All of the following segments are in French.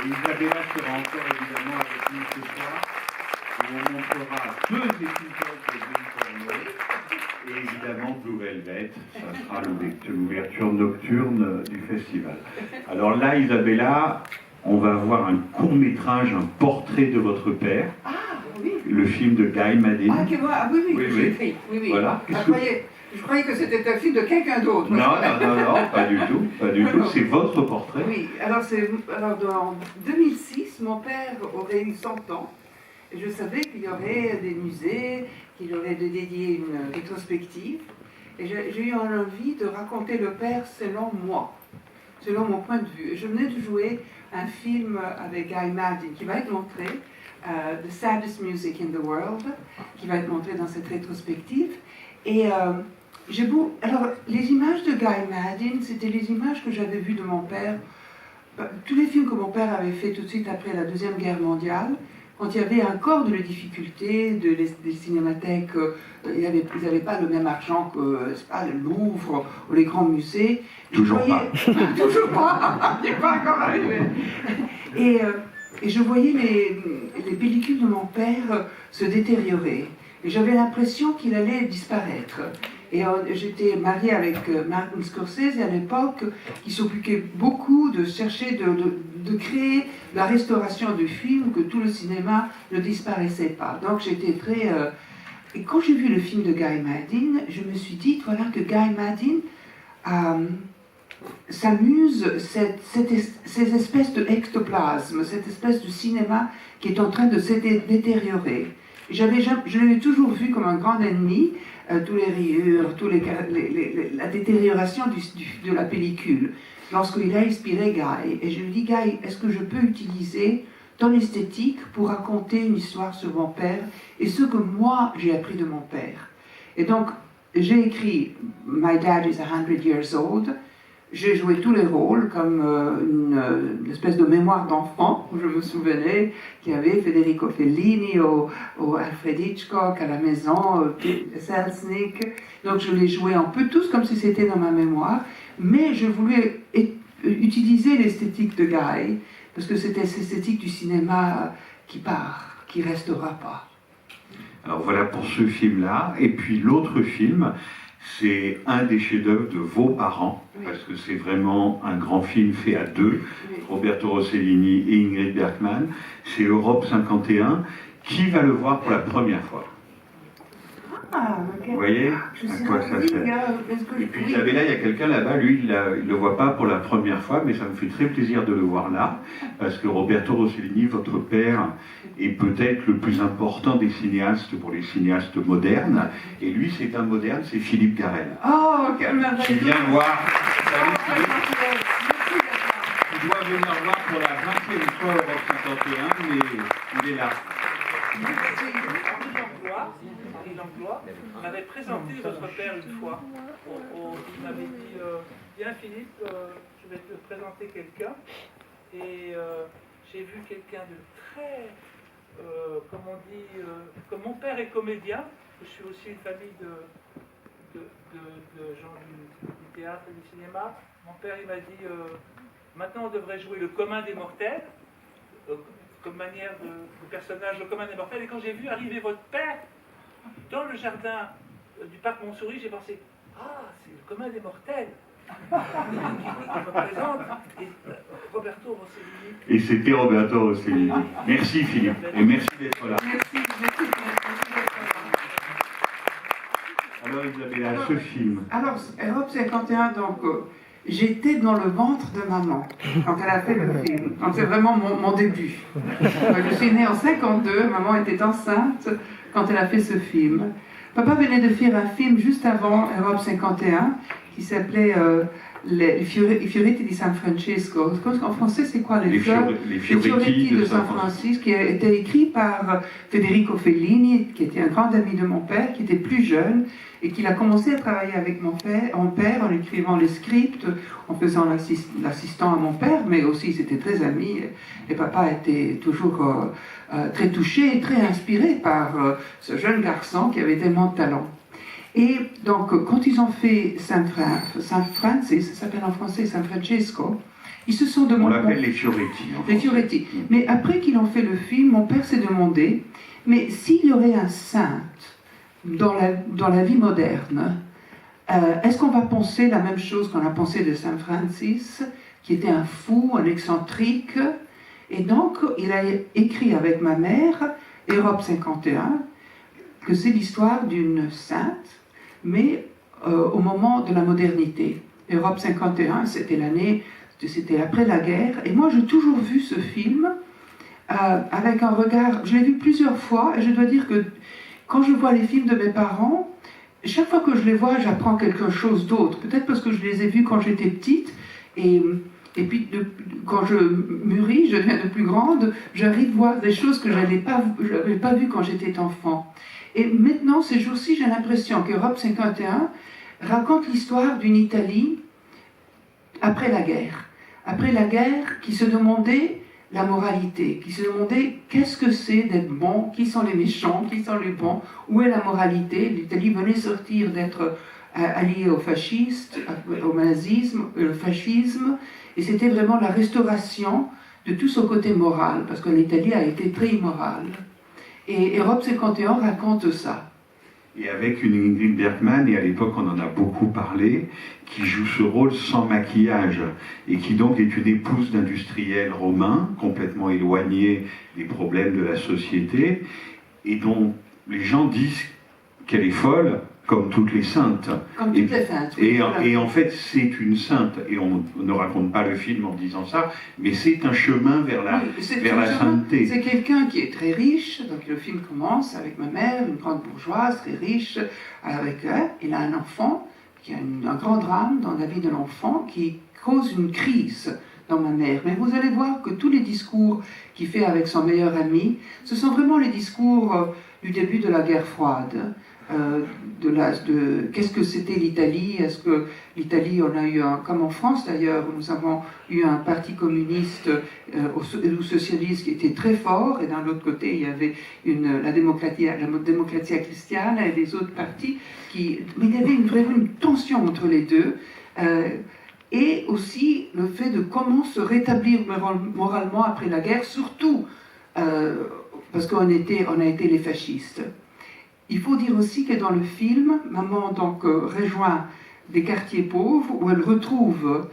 Isabella sera encore évidemment avec nous ce soir. Et on montrera 2 épisodes de Green Porno. Et évidemment, Blue Velvet, ça sera l'ouverture nocturne du festival. Alors là, Isabella, on va avoir un court-métrage, un portrait de votre père. Ah, oui. Le film de Guy Maddin. Ah, oui, j'ai écrit. Oui. Voilà. Je croyais que c'était un film de quelqu'un d'autre. Non, pas du tout. C'est votre portrait. Oui, alors en 2006, mon père aurait eu 100 ans. Et je savais qu'il y aurait des musées, qu'il aurait dédié une rétrospective. Et j'ai eu envie de raconter le père selon moi, selon mon point de vue. Et je venais de jouer un film avec Guy Maddin qui va être montré, The Saddest Music in the World, qui va être montré dans cette rétrospective. Et alors, les images de Guy Maddin, c'était les images que j'avais vues de mon père. Tous les films que mon père avait fait tout de suite après la Deuxième Guerre mondiale, quand il y avait encore de la difficulté, des cinémathèques, ils n'avaient pas le même argent que le Louvre ou les grands musées. Toujours pas. Toujours pas, il n'est pas encore arrivé. Et je voyais les pellicules de mon père se détériorer. Et j'avais l'impression qu'il allait disparaître. Et j'étais mariée avec Martin Scorsese à l'époque, qui s'occupait beaucoup de chercher de créer la restauration du film, que tout le cinéma ne disparaissait pas. Donc j'étais très... Et quand j'ai vu le film de Guy Maddin, je me suis dit, voilà, que Guy Maddin s'amuse ces espèces de ectoplasme, cette espèce de cinéma qui est en train de se détériorer. Je l'avais toujours vu comme un grand ennemi, tous les rayures, la détérioration de la pellicule, lorsqu'il a inspiré Guy. Et je lui dis, Guy, est-ce que je peux utiliser ton esthétique pour raconter une histoire sur mon père et ce que moi j'ai appris de mon père? Et donc, j'ai écrit My Dad is 100 Years Old. J'ai joué tous les rôles comme une espèce de mémoire d'enfant, où je me souvenais qu'il y avait Federico Fellini au Alfred Hitchcock à la maison, Selznick. Donc je les jouais un peu tous comme si c'était dans ma mémoire, mais je voulais utiliser l'esthétique de Guy, parce que c'était cette esthétique du cinéma qui part, qui restera pas. Alors voilà pour ce film-là. Et puis l'autre film, c'est un des chefs-d'œuvre de vos parents, oui, parce que c'est vraiment un grand film fait à deux, oui, Roberto Rossellini et Ingrid Bergman. C'est Europe 51. Qui va le voir pour la première fois? Vous voyez à quoi ça sert? Et puis Isabella, il y a quelqu'un là-bas, lui, il ne le voit pas pour la première fois, mais ça me fait très plaisir de le voir là, parce que Roberto Rossellini, votre père, est peut-être le plus important des cinéastes pour les cinéastes modernes, et lui, c'est un moderne, c'est Philippe Garrel. Oh, quelle merveille! Qui vient voir, il doit venir voir pour la 20e fois Europe 51, mais il est là. Marie Langlois m'avait présenté votre père une fois. Il m'avait dit viens Philippe, je vais te présenter quelqu'un. Et j'ai vu quelqu'un de très, comme on dit, comme mon père est comédien, je suis aussi une famille de gens du théâtre et du cinéma. Mon père il m'a dit maintenant on devrait jouer le commun des mortels. Comme manière de personnage, le commun des mortels. Et quand j'ai vu arriver votre père dans le jardin du parc Montsouris, j'ai pensé ah, c'est le commun des mortels qui représente Roberto Rossellini. Et c'était Roberto Rossellini. Merci Philippe, et merci d'être là. Merci. Alors Isabella, ce film. Alors, Europe 51, donc... J'étais dans le ventre de maman quand elle a fait le film. Donc c'est vraiment mon début. Je suis née en 52, maman était enceinte quand elle a fait ce film. Papa venait de faire un film juste avant Europe 51 qui s'appelait I Fioretti di San Francesco. En français, c'est quoi les Fioretti de San Francisco, qui a été écrit par Federico Fellini, qui était un grand ami de mon père, qui était plus jeune, et qu'il a commencé à travailler avec mon père en écrivant les scripts, en faisant l'assistant à mon père, mais aussi c'était très ami, et papa était toujours très touché et très inspiré par ce jeune garçon qui avait tellement de talent. Et donc, quand ils ont fait Saint Francis, ça s'appelle en français San Francesco, ils se sont On demandé... l'appelle les Fioretti. Les Fioretti. Mais après qu'ils ont fait le film, mon père s'est demandé, mais s'il y aurait un saint dans la vie moderne, est-ce qu'on va penser la même chose qu'on a pensé de Saint Francis, qui était un fou, un excentrique? Et donc, il a écrit avec ma mère, Europe 51, que c'est l'histoire d'une sainte, mais au moment de la modernité. Europe 51, c'était après la guerre. Et moi, j'ai toujours vu ce film avec un regard... Je l'ai vu plusieurs fois, et je dois dire que quand je vois les films de mes parents, chaque fois que je les vois, j'apprends quelque chose d'autre. Peut-être parce que je les ai vus quand j'étais petite, et puis quand je mûris, je deviens de plus grande, j'arrive à voir des choses que je n'avais pas vues quand j'étais enfant. Et maintenant, ces jours-ci, j'ai l'impression qu'Europe 51 raconte l'histoire d'une Italie après la guerre. Après la guerre, qui se demandait la moralité, qui se demandait qu'est-ce que c'est d'être bon, qui sont les méchants, qui sont les bons, où est la moralité. L'Italie venait sortir d'être alliée aux fascistes, au nazisme, au fascisme, et c'était vraiment la restauration de tout ce côté moral, parce que l'Italie a été très immorale. Et Europe 51 raconte ça. Et avec une Ingrid Bergman, et à l'époque on en a beaucoup parlé, qui joue ce rôle sans maquillage, et qui donc est une épouse d'industriel romain, complètement éloignée des problèmes de la société, et dont les gens disent qu'elle est folle, comme toutes les saintes. Comme toutes les saintes. Oui, et en fait, c'est une sainte, et on ne raconte pas le film en disant ça, mais c'est un chemin vers la sainteté. C'est quelqu'un qui est très riche, donc le film commence avec ma mère, une grande bourgeoise, très riche, avec elle. Il a un enfant, qui a un grand drame dans la vie de l'enfant, qui cause une crise dans ma mère. Mais vous allez voir que tous les discours qu'il fait avec son meilleur ami, ce sont vraiment les discours du début de la guerre froide. Qu'est-ce que c'était l'Italie? Est-ce que l'Italie, on a eu comme en France d'ailleurs, nous avons eu un parti communiste ou socialiste qui était très fort, et d'un autre côté il y avait la démocratie chrétienne et des autres partis mais il y avait vraiment une tension entre les deux, et aussi le fait de comment se rétablir moralement après la guerre, surtout parce qu'on a été les fascistes. Il faut dire aussi que dans le film, maman donc rejoint des quartiers pauvres où elle retrouve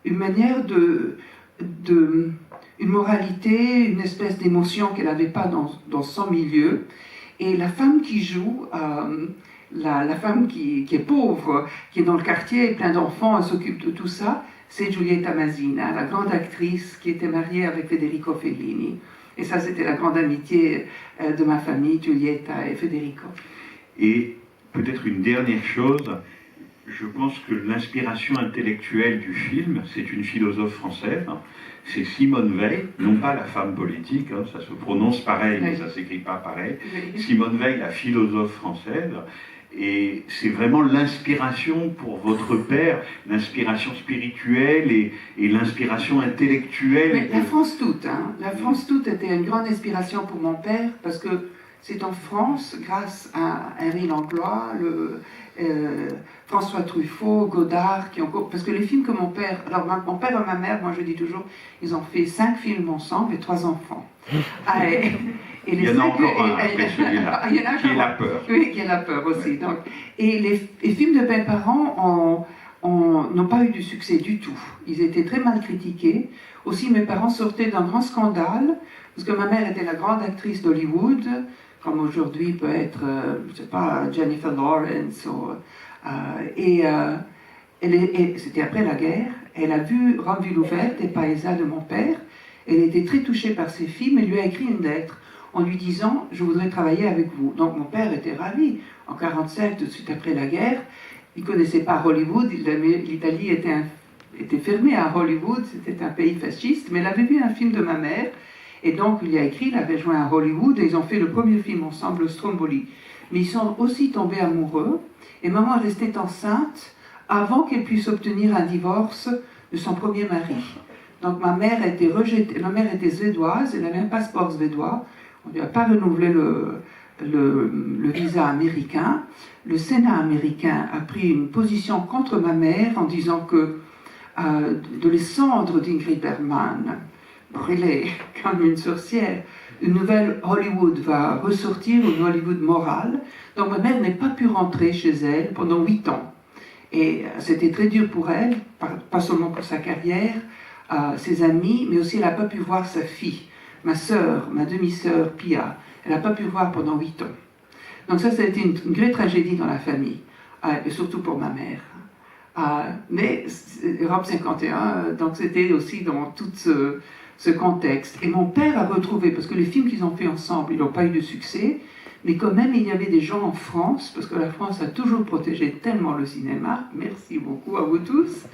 une manière une moralité, une espèce d'émotion qu'elle n'avait pas dans son milieu. Et la femme qui joue, la femme qui est pauvre, qui est dans le quartier, plein d'enfants, elle s'occupe de tout ça, c'est Giulietta Masina, la grande actrice qui était mariée avec Federico Fellini. Et ça, c'était la grande amitié de ma famille, Giulietta et Federico. Et peut-être une dernière chose, je pense que l'inspiration intellectuelle du film, c'est une philosophe française, c'est Simone Veil, non pas la femme politique, ça se prononce pareil, mais ça ne s'écrit pas pareil. Simone Veil, la philosophe française, et c'est vraiment l'inspiration pour votre père, l'inspiration spirituelle et l'inspiration intellectuelle. Mais la France toute, la France toute était une grande inspiration pour mon père, parce que c'est en France, grâce à Henri Langlois, François Truffaut, Godard, parce que les films que mon père... Alors mon père et ma mère, moi je dis toujours, ils ont fait 5 films ensemble et 3 enfants. Et il y en a encore un après celui-là, qui est La Peur. Oui, qui est La Peur aussi. Donc, et les films de mes parents n'ont pas eu de succès du tout. Ils étaient très mal critiqués. Aussi, mes parents sortaient d'un grand scandale, parce que ma mère était la grande actrice d'Hollywood, comme aujourd'hui peut être, je ne sais pas, Jennifer Lawrence. C'était après la guerre. Elle a vu Rome ville ouverte et Paesa de mon père. Elle était très touchée par ces films et lui a écrit une lettre en lui disant « Je voudrais travailler avec vous ». Donc mon père était ravi. En 1947, tout de suite après la guerre, il ne connaissait pas Hollywood. L'Italie était fermée à Hollywood, c'était un pays fasciste, mais il avait vu un film de ma mère. Et donc, il a écrit, il avait joint à Hollywood, et ils ont fait le premier film ensemble, Stromboli. Mais ils sont aussi tombés amoureux, et maman est restée enceinte avant qu'elle puisse obtenir un divorce de son premier mari. Donc, ma mère était suédoise, elle avait un passeport suédois, on ne lui a pas renouvelé le visa américain, le Sénat américain a pris une position contre ma mère en disant que de les cendres d'Ingrid Bergman, brûlée comme une sorcière, une nouvelle Hollywood va ressortir, une Hollywood morale. Donc ma mère n'a pas pu rentrer chez elle pendant 8 ans. Et c'était très dur pour elle, pas seulement pour sa carrière, ses amis, mais aussi elle n'a pas pu voir sa fille, ma sœur, ma demi-sœur Pia. Elle n'a pas pu voir pendant 8 ans. Donc ça a été une vraie tragédie dans la famille, et surtout pour ma mère. Mais Europe 51, donc c'était aussi dans tout ce contexte. Et mon père a retrouvé, parce que les films qu'ils ont fait ensemble, ils n'ont pas eu de succès, mais quand même il y avait des gens en France, parce que la France a toujours protégé tellement le cinéma, merci beaucoup à vous tous.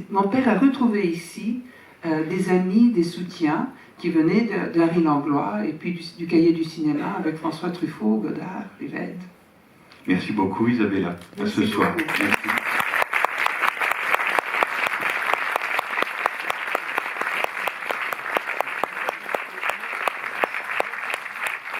Mon père a retrouvé ici des amis, des soutiens, qui venaient de Harry Langlois et puis du Cahier du cinéma avec François Truffaut, Godard, Rivette. Merci beaucoup Isabella. À ce soir. Merci.